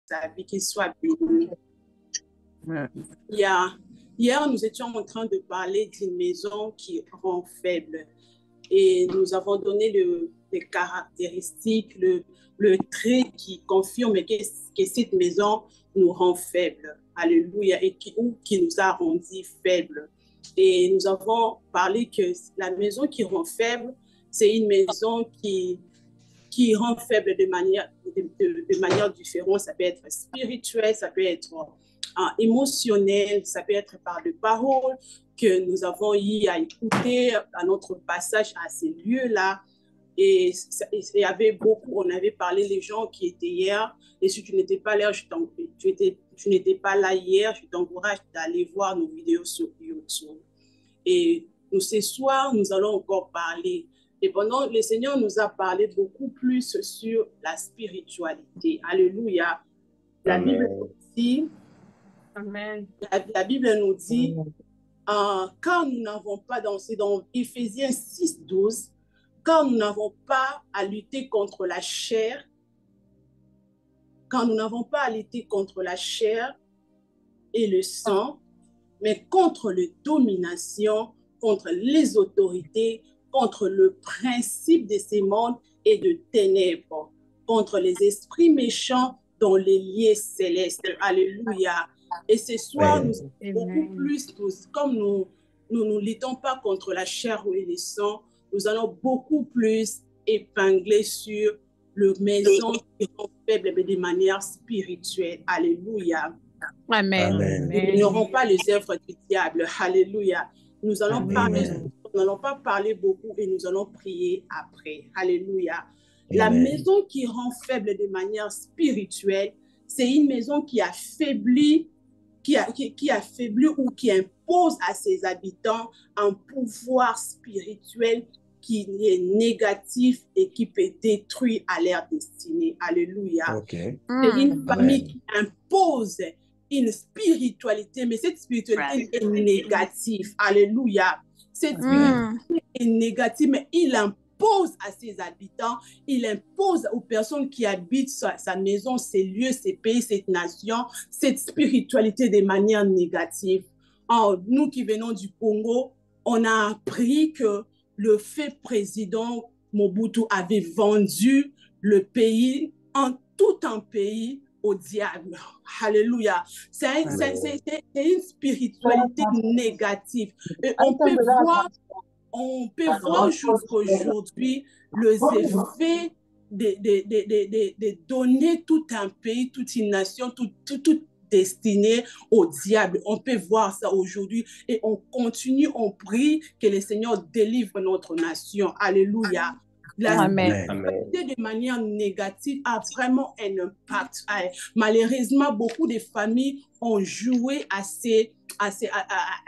sa vie, qu'il soit béni. Hier, nous étions en train de parler d'une maison qui rend faible. Et nous avons donné les caractéristiques, le trait qui confirme que cette maison nous rend faibles. Alléluia. Et qui nous a rendu faibles. Et nous avons parlé que la maison qui rend faible, c'est une maison qui rend faible de manière différente. Ça peut être spirituel, ça peut être émotionnel, ça peut être par des paroles que nous avons eu à écouter à notre passage à ces lieux-là. Et il y avait beaucoup, on avait parlé les gens qui étaient hier. Et si tu n'étais pas là, tu n'étais pas là hier, je t'encourage d'aller voir nos vidéos sur YouTube. Et ce soir, nous allons encore parler. Et pendant, le Seigneur nous a parlé beaucoup plus sur la spiritualité. Alléluia. La Bible nous dit, Amen. La Bible nous dit, car nous n'avons pas dansé dans Éphésiens 6, 12, car nous n'avons pas à lutter contre la chair, car nous n'avons pas à lutter contre la chair et le sang, mais contre les dominations, contre les autorités, contre le principe de ces mondes et de ténèbres, contre les esprits méchants dans les lieux célestes. Alléluia. Et ce soir, nous beaucoup plus, comme nous ne luttons pas contre la chair et le sang, nous allons beaucoup plus épingler sur le maison qui rend faible de manière spirituelle. Alléluia. Amen. Nous n'ignorons pas les œuvres du diable. Alléluia. Nous n'allons pas parler beaucoup et nous allons prier après. Alléluia. La maison qui rend faible de manière spirituelle, c'est une maison qui affaiblit, qui affaiblit ou qui impose à ses habitants un pouvoir spirituel qui est négatif et qui peut détruire à leur destinée. Alléluia. C'est une famille qui impose une spiritualité, mais cette spiritualité est négative. Alléluia. Cette spiritualité est négative, mais il impose à ses habitants, il impose aux personnes qui habitent sa maison, ses lieux, ses pays, cette nation, cette spiritualité de manière négative. Nous qui venons du Congo, on a appris que le fait président Mobutu avait vendu le pays, tout un pays, au diable. Alléluia. C'est une spiritualité négative. Et on peut voir jusqu'aujourd'hui les effets de donner tout un pays, toute une nation, toute destinée au diable. On peut voir ça aujourd'hui et on continue, on prie que le Seigneur délivre notre nation. Alléluia. La spiritualité de manière négative a vraiment un impact. Malheureusement, beaucoup de familles ont joué à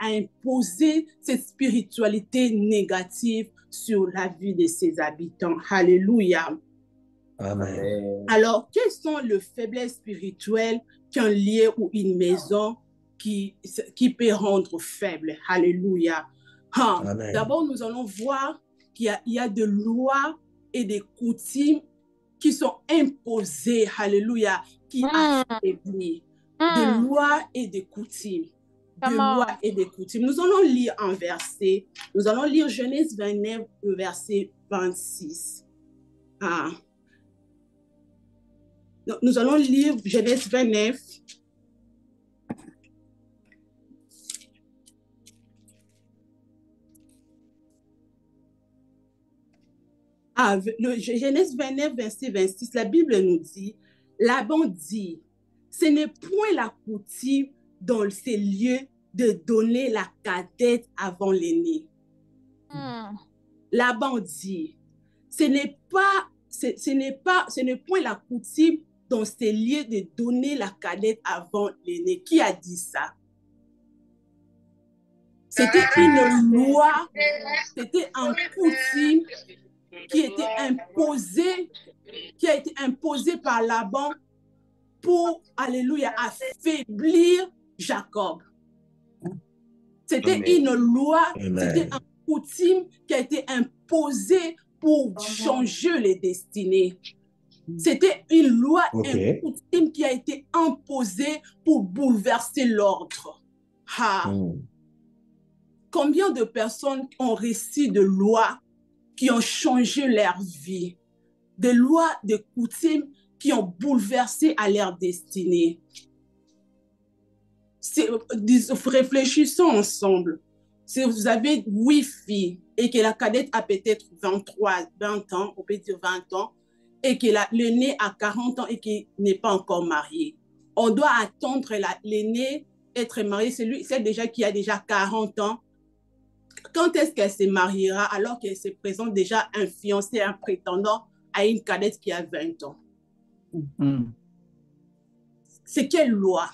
imposer cette spiritualité négative sur la vie de ses habitants. Alléluia. Amen. Alors, quelles sont les faiblesses spirituelles qu'un lieu ou une maison qui peut rendre faible? Alléluia. D'abord, nous allons voir qu'il y a des lois et des coutumes qui sont imposées, alléluia, qui affaiblissent. Des lois et des coutumes. Des lois et des coutumes. Nous allons lire un verset. Nous allons lire Genèse 29, verset 26. Nous allons lire Genèse 29. Le Genèse 29, verset 26, la Bible nous dit, Laban dit, ce n'est point la coutume dans ces lieux de donner la cadette avant l'aîné. Laban dit, ce n'est point la coutume dans ces lieux de donner la cadette avant l'aîné. Qui a dit ça? C'était une loi, c'était un coutume qui a été imposé par Laban pour, alléluia, affaiblir Jacob. C'était une loi, c'était un coutume qui a été imposé pour changer les destinées. C'était une loi, Ok. une coutume qui a été imposée pour bouleverser l'ordre. Ah. Combien de personnes ont réussi de lois qui ont changé leur vie, des lois, des coutumes qui ont bouleversé à leur destinée. Réfléchissons ensemble. Si vous avez 8 filles et que la cadette a peut-être 20 ans, on peut dire 20 ans, et que l'aînée a 40 ans et qui n'est pas encore mariée, on doit attendre l'aînée être mariée, celle déjà qui a déjà 40 ans. Quand est-ce qu'elle se mariera alors qu'elle se présente déjà un fiancé, un prétendant à une cadette qui a 20 ans? C'est quelle loi?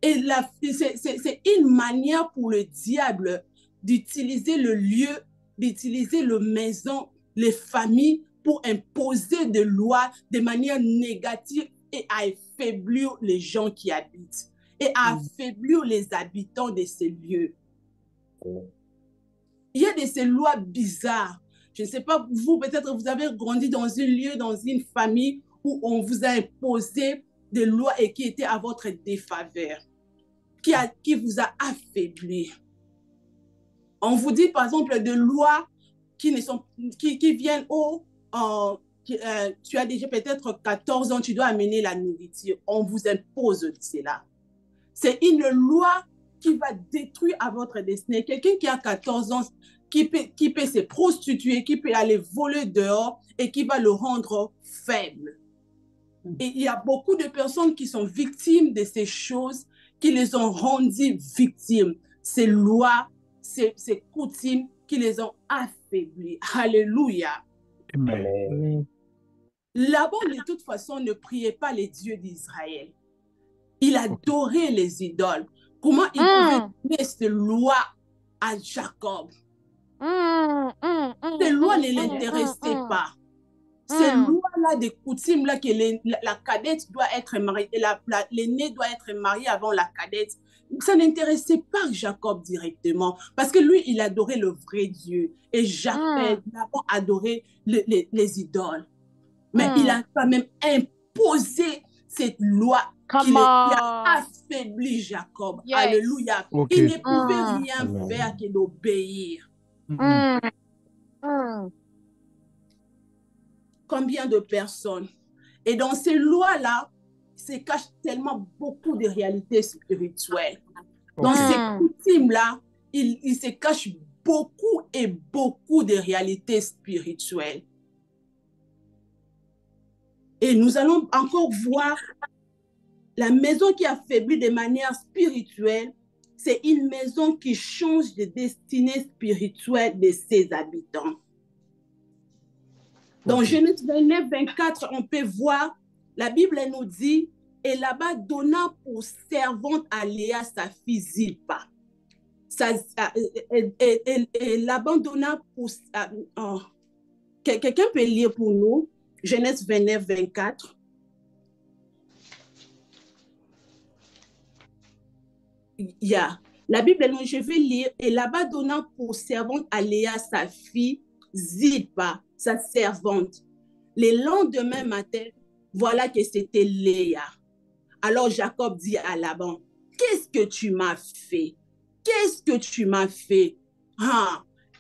Et c'est une manière pour le diable d'utiliser le lieu, d'utiliser la maison, les familles pour imposer des lois de manière négative et à affaiblir les gens qui habitent et à affaiblir les habitants de ces lieux. Il y a de ces lois bizarres. Je ne sais pas, vous, peut-être vous avez grandi dans un lieu, dans une famille où on vous a imposé des lois et qui étaient à votre défaveur, qui vous a affaibli. On vous dit, par exemple, des lois qui viennent tu as déjà peut-être 14 ans, tu dois amener la nourriture. On vous impose cela. C'est une loi qui va détruire à votre destinée. Quelqu'un qui a 14 ans, qui peut se prostituer, qui peut aller voler dehors et qui va le rendre faible. Et il y a beaucoup de personnes qui sont victimes de ces choses, qui les ont rendues victimes. Ces lois, ces coutumes qui les ont affaiblies. Alléluia. Amen. Laban, de toute façon, ne priait pas les dieux d'Israël. Il adorait les idoles. Comment il pouvait donner cette loi à Jacob? Ces lois ne l'intéressaient pas. Ces lois-là, des coutumes-là, que la cadette doit être mariée, l'aîné doit être marié avant la cadette, ça n'intéressait pas Jacob directement, parce que lui, il adorait le vrai Dieu. Et Laban adorait les idoles. Mais il a quand même imposé cette loi qui a affaibli Jacob. Yes. Alléluia. Okay. Il ne pouvait rien faire que d'obéir. Combien de personnes? Et dans ces lois-là, se cachent tellement beaucoup de réalités spirituelles. Dans ces coutumes-là, il se cache beaucoup et beaucoup de réalités spirituelles. Et nous allons encore voir la maison qui affaiblit de manière spirituelle, c'est une maison qui change de destinée spirituelle de ses habitants. Dans Genèse 29, 24, on peut voir, la Bible nous dit, et Laban donna pour servante à Léa sa fille Zilpa. Et Laban donna pour... Quelqu'un peut lire pour nous, Genèse 29, 24. La Bible, je vais lire, et Laban donna pour servante à Léa sa fille Zilpa, sa servante. Le lendemain matin, voilà que c'était Léa. Alors Jacob dit à Laban, qu'est-ce que tu m'as fait? Qu'est-ce que tu m'as fait?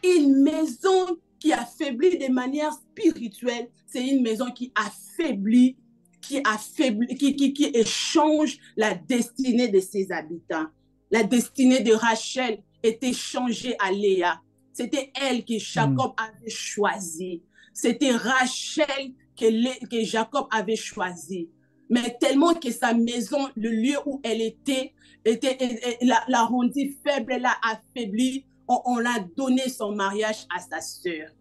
Une maison qui affaiblit de manière spirituelle, c'est une maison qui affaiblit, qui échange la destinée de ses habitants. La destinée de Rachel était changée à Léa. C'était elle que Jacob avait choisie. C'était Rachel que Jacob avait choisie. Mais tellement que sa maison, le lieu où elle était la rendue faible, l'a affaiblie, on l'a donné son mariage à sa sœur.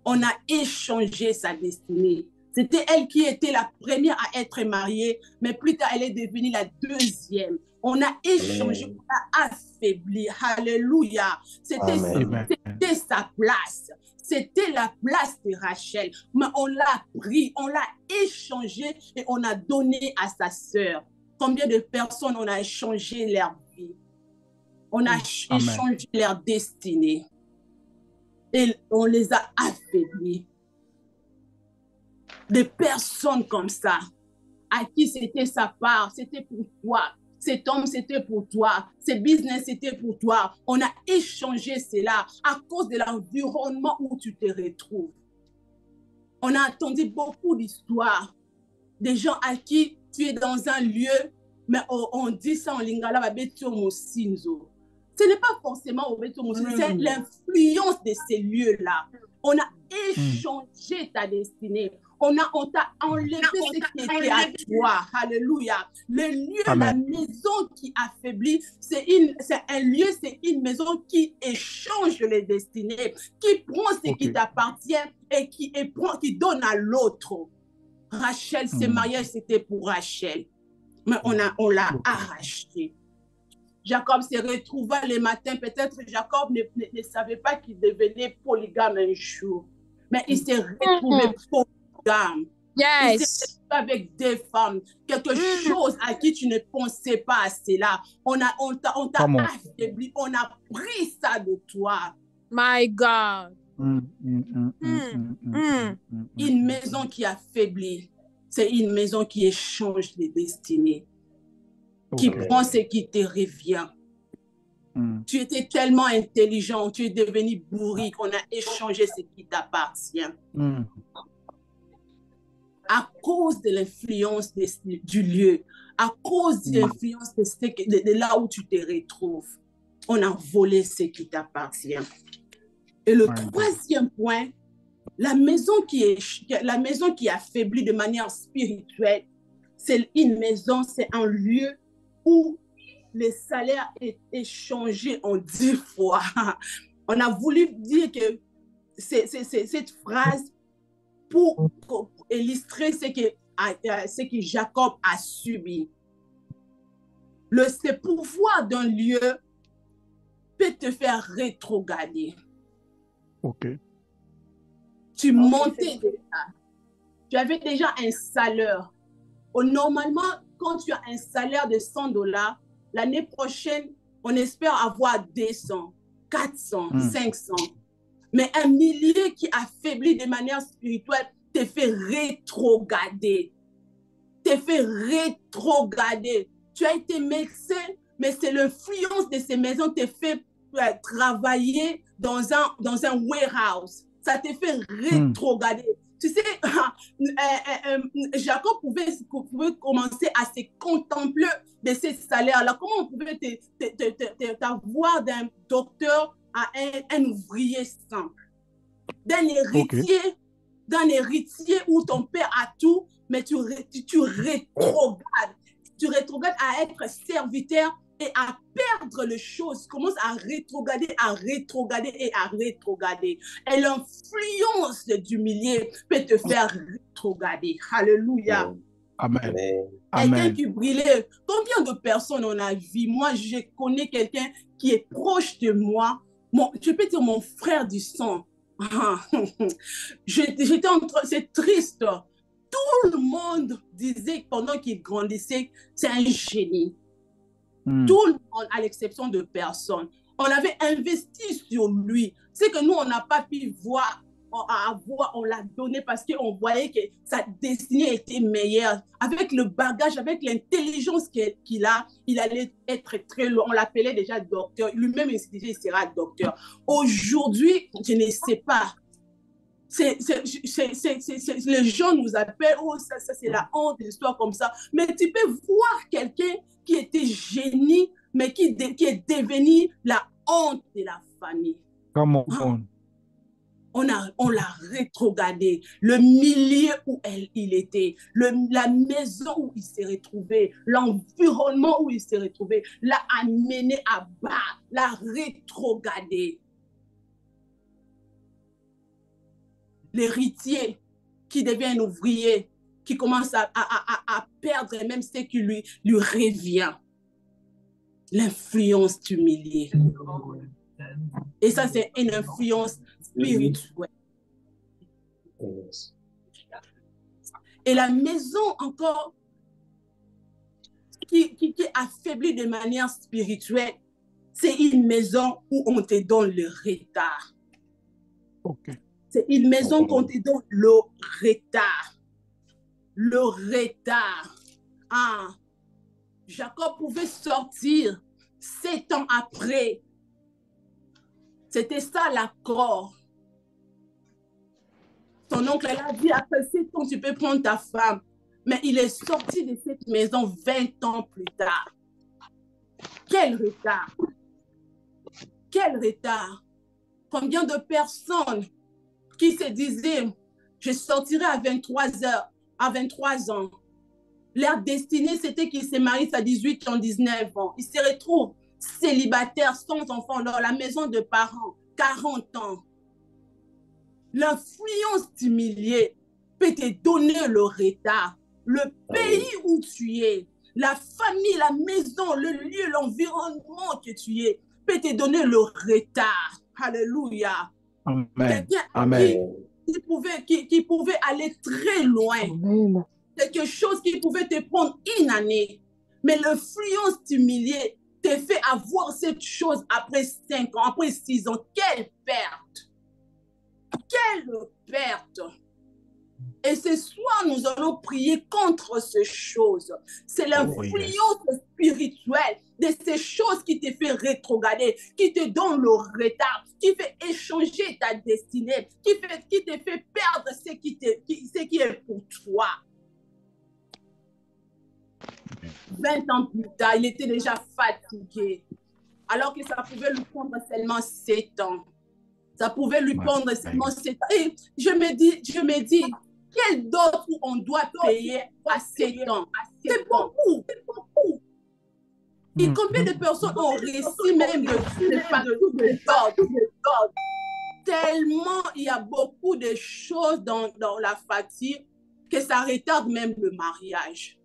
On a échangé sa destinée. C'était elle qui était la première à être mariée, mais plus tard, elle est devenue la deuxième. On a échangé, on a affaibli. Alléluia. C'était sa place. C'était la place de Rachel. Mais on l'a pris, on l'a échangé et on a donné à sa sœur. Combien de personnes on a échangé leur vie? On a échangé leur destinée. Et on les a affaiblis. des personnes comme ça, à qui c'était sa part, c'était pour toi. Cet homme, c'était pour toi. Ce business, c'était pour toi. On a échangé cela à cause de l'environnement où tu te retrouves. On a entendu beaucoup d'histoires. Des gens à qui tu es dans un lieu, mais on dit ça en lingala, ce n'est pas forcément au Beto Moussinzo, c'est l'influence de ces lieux-là. On a échangé ta destinée. On t'a enlevé ce qui était à toi. Alléluia. Le lieu, la maison qui affaiblit, c'est un lieu, c'est une maison qui échange les destinées, qui prend ce qui t'appartient et qui donne à l'autre. Rachel, ce mariage, c'était pour Rachel. Mais on l'a arraché. Jacob se retrouva le matin. Peut-être Jacob ne savait pas qu'il devenait polygame un jour. Mais il s'est retrouvé polygame. Il s'est retrouvé avec des femmes. Quelque chose à qui tu ne pensais pas à cela. On t'a affaibli. On a pris ça de toi. My God. Une maison qui affaiblit, c'est une maison qui échange les destinées, qui prend ce qui te revient. Tu étais tellement intelligent, tu es devenu bourrique, on a échangé ce qui t'appartient. À cause de l'influence du lieu, à cause de l'influence de là où tu te retrouves, on a volé ce qui t'appartient. Et le troisième point, la maison qui affaiblit de manière spirituelle, c'est une maison, c'est un lieu où le salaire est échangé en 10 fois. On a voulu dire que cette phrase pour illustrer ce que Jacob a subi. Ce pouvoir d'un lieu peut te faire rétrograder. Tu montais déjà. Tu avais déjà un salaire. Normalement, quand tu as un salaire de $100, l'année prochaine, on espère avoir 200, 400, 500. Mais un millier qui affaiblit de manière spirituelle te fait rétrograder. Te fait rétrograder. Tu as été médecin, mais c'est l'influence de ces maisons qui te fait travailler dans un warehouse. Ça te fait rétrograder. Tu sais, Jacob pouvait commencer à se contempler de ces salaires-là. Comment on pouvait t'avoir d'un docteur à un ouvrier simple, d'un héritier où ton père a tout, mais tu rétrogrades. Tu rétrogrades à être serviteur et à perdre les choses, commence à rétrograder et à rétrograder. Et l'influence du milieu peut te faire rétrograder. Alléluia. Amen. Quelqu'un qui brillait. Combien de personnes on a vu? Moi, je connais quelqu'un qui est proche de moi. Je peux dire mon frère du sang. J'étais c'est triste. Tout le monde disait que pendant qu'il grandissait, c'est un génie. Tout le monde, à l'exception de personne. On avait investi sur lui. C'est que nous, on n'a pas pu voir, on l'a donné parce qu'on voyait que sa destinée était meilleure. Avec le bagage, avec l'intelligence qu'il a, il allait être très loin. On l'appelait déjà docteur. Lui-même, il se disait qu'il sera docteur. Aujourd'hui, je ne sais pas. Les gens nous appellent, oh, ça c'est la honte, des histoires comme ça. Mais tu peux voir quelqu'un qui était génie, mais qui est devenu la honte de la famille. Come on. On l'a rétrogradé. Le milieu où il était, la maison où il s'est retrouvé, l'environnement où il s'est retrouvé, l'a amené à bas, l'a rétrogradé. L'héritier qui devient un ouvrier, qui commence à perdre même ce qui lui revient. L'influence du milieu. Et ça, c'est une influence spirituelle. Et la maison encore qui est affaiblie de manière spirituelle, c'est une maison où on te donne le retard. C'est une maison qu'on te donne le retard. le retard. Ah, Jacob pouvait sortir 7 ans après. C'était ça l'accord. Ton oncle a dit, après 7 ans, tu peux prendre ta femme. Mais il est sorti de cette maison 20 ans plus tard. Quel retard! Quel retard! Combien de personnes qui se disaient, je sortirai à 23 ans. Leur destinée, c'était qu'ils se marient à 18 ans, 19 ans. Ils se retrouvent célibataires, sans enfants, dans la maison de parents, 40 ans. L'influence du milieu peut te donner le retard. Le pays où tu es, la famille, la maison, le lieu, l'environnement que tu es, peut te donner le retard. Alléluia. Amen. Amen. Qui pouvait aller très loin. Amen. Quelque chose qui pouvait te prendre une année. Mais l'influence du milieu te fait avoir cette chose après 5 ans, après 6 ans. Quelle perte! Quelle perte! Et ce soir, nous allons prier contre ces choses. C'est l'influence spirituelle de ces choses qui te fait rétrograder, qui te donne le retard, qui fait échanger ta destinée, qui te fait perdre ce qui est pour toi. 20 ans plus tard, il était déjà fatigué, alors que ça pouvait lui prendre seulement 7 ans. Ça pouvait lui prendre seulement 7 ans. Et je me dis, quel dot on doit payer à 7 ans? C'est beaucoup. Et combien de personnes ont réussi même de factures de dot? Tellement il y a beaucoup de choses dans la facture que ça retarde même le mariage.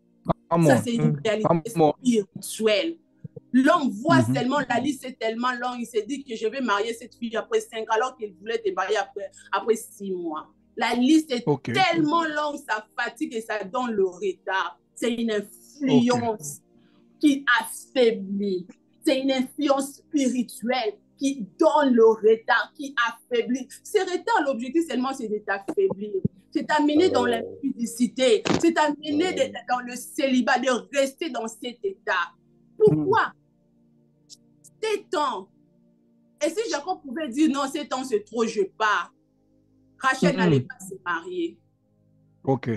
Ça, c'est une réalité spirituelle. L'homme voit tellement, la liste est tellement longue, il s'est dit que je vais marier cette fille après 5 ans, alors qu'il voulait te marier après 6 mois. La liste est tellement longue, ça fatigue et ça donne le retard. C'est une influence qui affaiblit. C'est une influence spirituelle qui donne le retard, qui affaiblit. Ce retard, l'objectif seulement, c'est de t'affaiblir. C'est t'amener dans l'impudicité. C'est t'amener dans le célibat, de rester dans cet état. Pourquoi? 7 ans. Et si Jacob pouvait dire non, 7 ans c'est trop, je pars. Rachel n'allait pas se marier. Ok.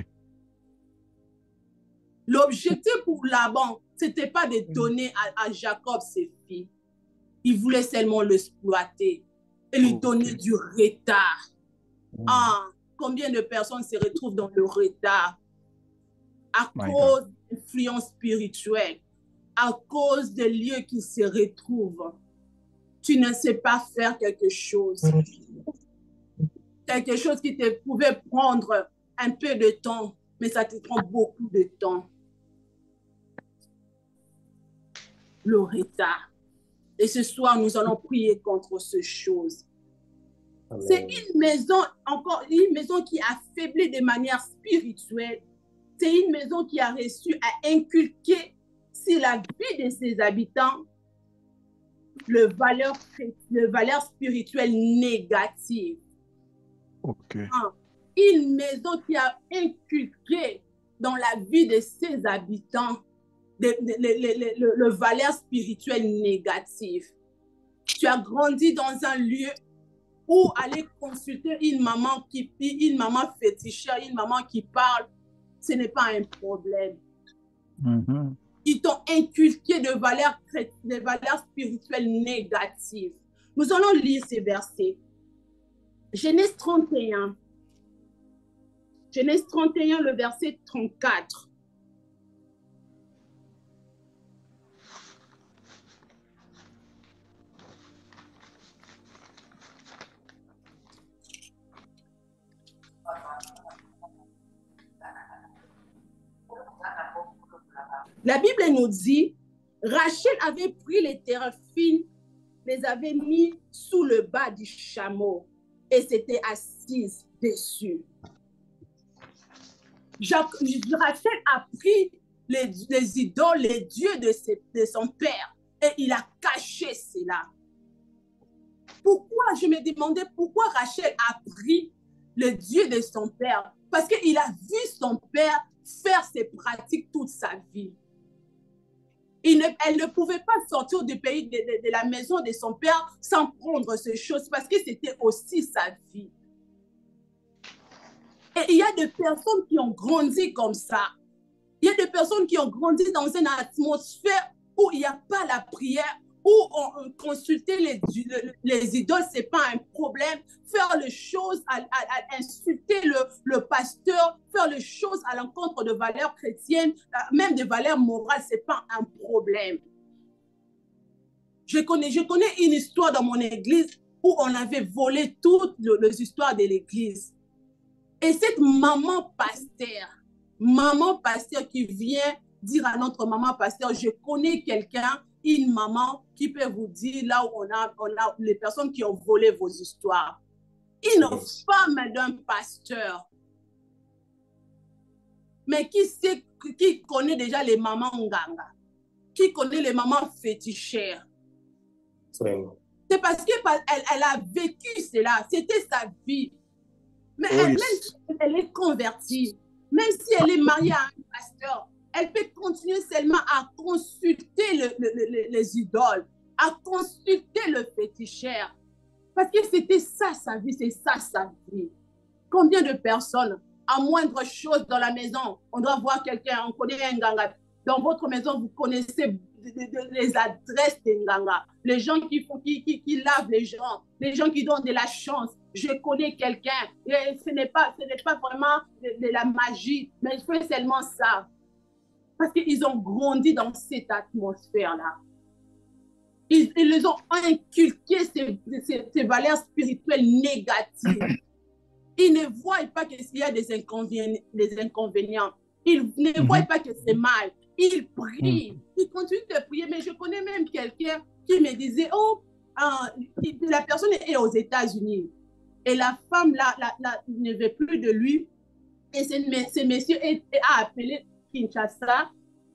L'objectif pour Laban, ce n'était pas de donner à Jacob ses filles. Il voulait seulement l'exploiter et lui donner du retard. Ah, combien de personnes se retrouvent dans le retard à cause d'influence spirituelle, à cause des lieux qui se retrouvent. Tu ne sais pas faire quelque chose. Quelque chose qui te pouvait prendre un peu de temps, mais ça te prend beaucoup de temps. Le retard. Et ce soir, nous allons prier contre ces choses. C'est une maison, encore une maison qui a affaibli de manière spirituelle. C'est une maison qui a reçu à inculquer sur la vie de ses habitants le valeur spirituelle négative. Une maison qui a inculqué dans la vie de ses habitants le valeur spirituelle négative. Tu as grandi dans un lieu où aller consulter une maman féticheur, une maman qui parle, ce n'est pas un problème. Ils t'ont inculqué de valeurs spirituelles négatives. Nous allons lire ces versets. Genèse 31. Genèse 31, le verset 34. La Bible nous dit, Rachel avait pris les téraphines, les avait mis sous le bas du chameau et s'était assise dessus. Rachel a pris les idoles, les dieux de son père et il a caché cela. Pourquoi? Je me demandais pourquoi Rachel a pris le dieu de son père. Parce qu'il a vu son père faire ces pratiques toute sa vie. Elle ne pouvait pas sortir du pays de la maison de son père sans prendre ces choses parce que c'était aussi sa vie. Et il y a des personnes qui ont grandi comme ça. Il y a des personnes qui ont grandi dans une atmosphère où il n'y a pas la prière, où on consulter les idoles, ce n'est pas un problème. Faire les choses, insulter le pasteur, faire les choses à l'encontre de valeurs chrétiennes, même de valeurs morales, ce n'est pas un problème. Je connais une histoire dans mon église où on avait volé toutes les histoires de l'église. Et cette maman pasteur qui vient dire à notre maman pasteur, je connais quelqu'un, une maman qui peut vous dire là où on a les personnes qui ont volé vos histoires. Une femme d'un pasteur. Mais qui connaît déjà les mamans nganga? Qui connaît les mamans fétichères? C'est parce qu'elle a vécu cela. C'était sa vie. Mais même si elle est convertie, même si elle est mariée à un pasteur, elle peut continuer seulement à consulter les idoles, à consulter le féticheur. Parce que c'était ça sa vie, c'est ça sa vie. Combien de personnes, à moindre chose dans la maison, on doit voir quelqu'un, on connaît un nganga. Dans votre maison, vous connaissez les adresses des nganga, les gens qui lavent les gens qui donnent de la chance. Je connais quelqu'un, ce n'est pas vraiment de la magie, mais je fais seulement ça. Parce qu'ils ont grandi dans cette atmosphère-là. Ils les ont inculqué ces valeurs spirituelles négatives. Ils ne voient pas qu'il y a des inconvénients. Ils ne voient pas que c'est mal. Ils prient. Ils continuent de prier. Mais je connais même quelqu'un qui me disait, oh, la personne est aux États-Unis. Et la femme là, ne veut plus de lui. Et ce monsieur a appelé Kinshasa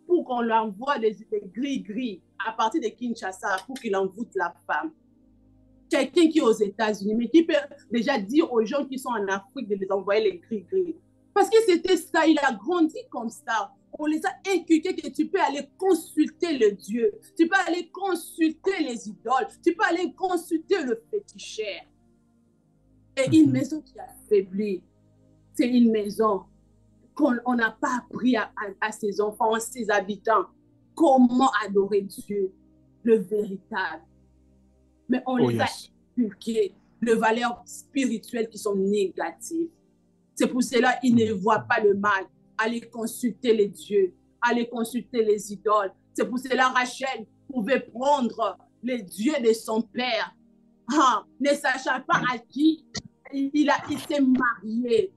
pour qu'on lui envoie des gris-gris à partir de Kinshasa pour qu'il envoûte la femme. Quelqu'un qui est aux États-Unis, mais qui peut déjà dire aux gens qui sont en Afrique de les envoyer les gris-gris. Parce que c'était ça, il a grandi comme ça. On les a inculqués que tu peux aller consulter le Dieu, tu peux aller consulter les idoles, tu peux aller consulter le féticheur. Et une maison qui a affaibli, c'est une maison qu'on n'a pas appris à ses enfants, à ses habitants, comment adorer Dieu, le véritable. Mais on les a inculqués les valeurs spirituelles qui sont négatives. C'est pour cela qu'ils ne voient pas le mal. Aller consulter les dieux, aller consulter les idoles. C'est pour cela Rachel pouvait prendre les dieux de son père, ne sachant pas à qui il s'est marié.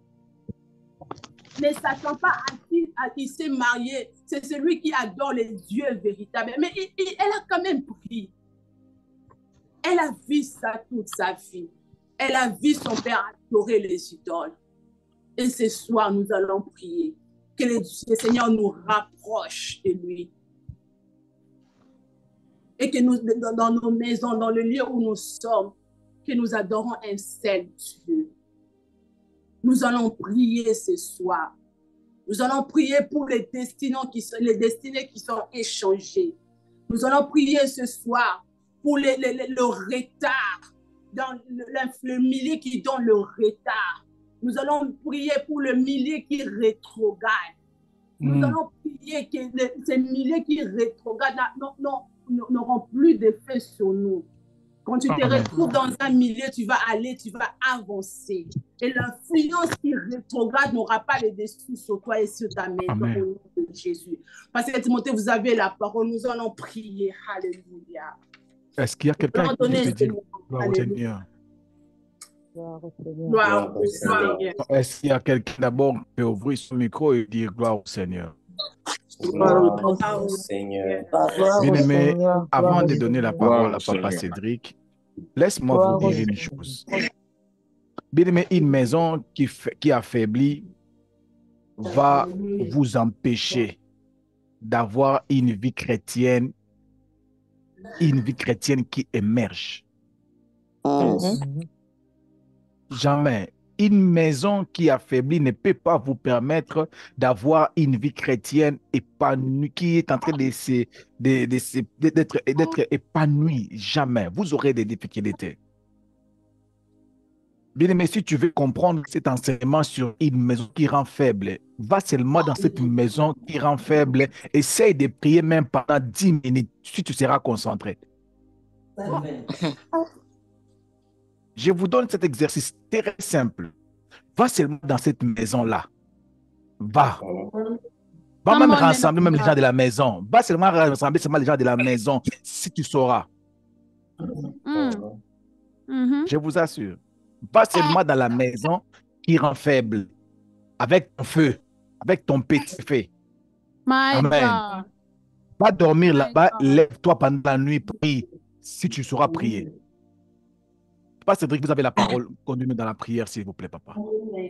Ne sachant pas à qui il s'est marié. C'est celui qui adore les dieux véritables. Mais elle a quand même pris. Elle a vu ça toute sa vie. Elle a vu son père adorer les idoles. Et ce soir, nous allons prier que le Seigneur nous rapproche de lui. Et que nous, dans nos maisons, dans le lieu où nous sommes, que nous adorons un seul Dieu. Nous allons prier ce soir. Nous allons prier pour les destinées qui sont échangées. Nous allons prier ce soir pour le retard, dans le millier qui donne le retard. Nous allons prier pour le millier qui rétrograde. Nous allons prier que ces milliers qui rétrogradent n'auront plus d'effet sur nous. Quand tu te retrouves dans un milieu, tu vas avancer. Et l'influence qui rétrograde n'aura pas le dessus sur toi et sur ta maison au nom de Jésus. Parce que Timothée, vous avez la parole, nous allons prier. Alléluia. Est-ce qu'il y a quelqu'un qui peut dire gloire au Seigneur? Gloire au Seigneur. Est-ce qu'il y a quelqu'un d'abord qui peut ouvrir son micro et dire gloire au Seigneur? Gloire au Seigneur. Bien-aimé, avant de donner la parole à Papa Cédric, laisse-moi vous dire une chose. Bien-aimé, une maison qui affaiblit va vous empêcher d'avoir une vie chrétienne qui émerge. Jamais une maison qui affaiblit ne peut pas vous permettre d'avoir une vie chrétienne épanouie, qui est en train d'être épanouie. Jamais. Vous aurez des difficultés. Bien-aimé, si tu veux comprendre cet enseignement sur une maison qui rend faible, va seulement dans cette maison qui rend faible. Essaye de prier même pendant 10 minutes si tu seras concentré. Je vous donne cet exercice très simple. Va seulement dans cette maison-là. Va. Va même rassembler même les gens de la maison. Va seulement rassembler seulement les gens de la maison si tu sauras. Je vous assure. Va seulement dans la maison qui rend faible. Avec ton feu. Avec ton petit feu. Amen. Va dormir là-bas. Lève-toi pendant la nuit. Prie si tu sauras prier. Papa Cédric, vous avez la parole. Conduisez-nous dans la prière, s'il vous plaît, papa.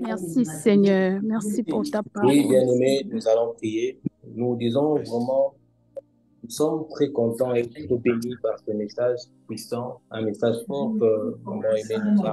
Merci, Seigneur. Merci pour ta parole. Oui, bien-aimés, nous allons prier. Nous disons vraiment, nous sommes très contents et très bénis par ce message puissant, un message fort que maman Aimée nous a